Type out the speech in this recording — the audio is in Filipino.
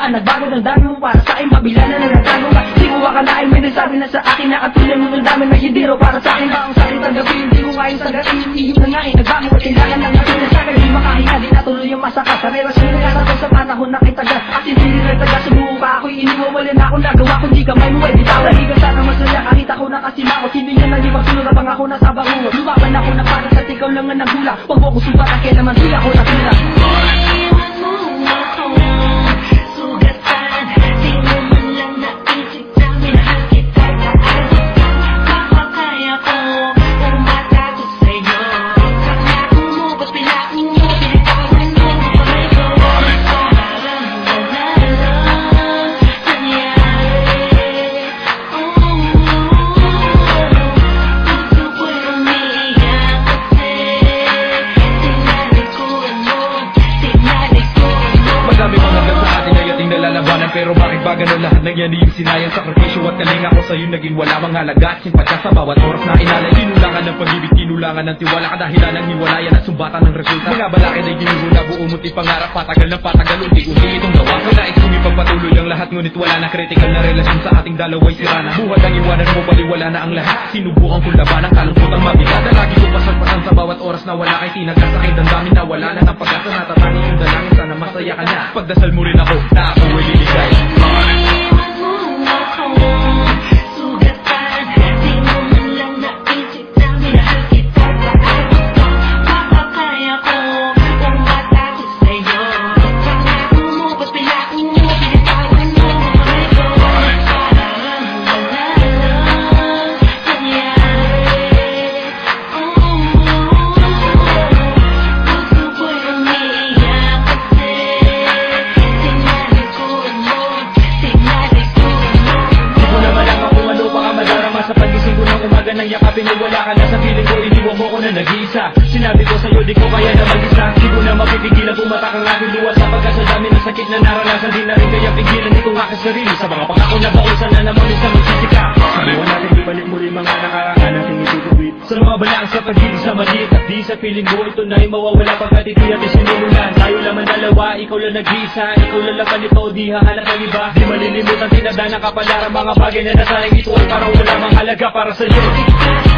ba ang nagbago ng dami mo para sa akin? Mabila na nagtago ka. Di ko akalain may nagsabi na sa akin na katulad mo ng dami na hindi raw para sa akin. Ang sakit ang gabi, hindi ko kayang sagatin. Ihip na nga eh, nagbago at kailangan lang natin na sa akin. Di makahinga, di natuloy yung masaka. Sa relasyon na natin sa panahon na kitaga. At hindi rin taga, sumuko ka ako'y iniwawala na ako. Nagawa kung di kamay mo ay bitaw. Hindi ka sana masaya kahit ako nakasimako. Hindi niya nalibang sunod na ako nasa bangungot. Lumaban ako na para sa ikaw lang ang nagula. Huwag mo ko subat ang kaya naman di ako nakula. Pero bakit ba ganun lahat ng yan iyong sinayang sakripisyo at kalinga ko sa'yo naging wala mang halaga at simpatya sa bawat oras na inalay. Kinulangan ng pag-ibig, kinulangan ng tiwala, kadahilan ng hiwalayan at sumbatan ng resulta. Mga balakid ay ginuhula, buo mo't ipangarap, patagal ng patagal, unti-unti itong gawa ko. Nais kong ipagpatuloy ang lahat, ngunit wala na critical na relasyon sa ating dalawa'y sirana. Buhat ang iwanan mo, baliwala na ang lahat. Sinubukan kong labanan, kalungkotang mabigat. Lagi ko pasagpasan sa bawat oras na wala kay tinagkasakit. Ang dami na wala na ng pag-asa, natatangin yung dalangin, sana masaya ka na. Pagdasal mo rin ako, na ako ay liligay. Nang yakapin mo wala ka na sa piling ko, iniwan mo ko na nag-iisa. Sinabi ko sa'yo di ko kaya na mag-isa. Di ko na mapipigilan pumatak ang aking luwa. Sapagkat sa dami ng sakit na naranasan, di na rin kaya pigilan di ko nga kasarili. Sa mga pangako na bausan na naman isa magsisika. Sabihan natin ibalik mo rin mga nakaraan natin itutuwid. Sa mga balaan sa pagdilig sa maliit at di sa piling mo ito na ay mawawala pagkat ito'y ating sinulunan. Tayo lamang dalawa, ikaw lang nag-iisa. Ikaw lang lang kanito, di hahanap ng iba. Di malilimut ang tinadana kapalaran mga bagay na nasanay. Ito ay parang wala mang halaga para sa'yo.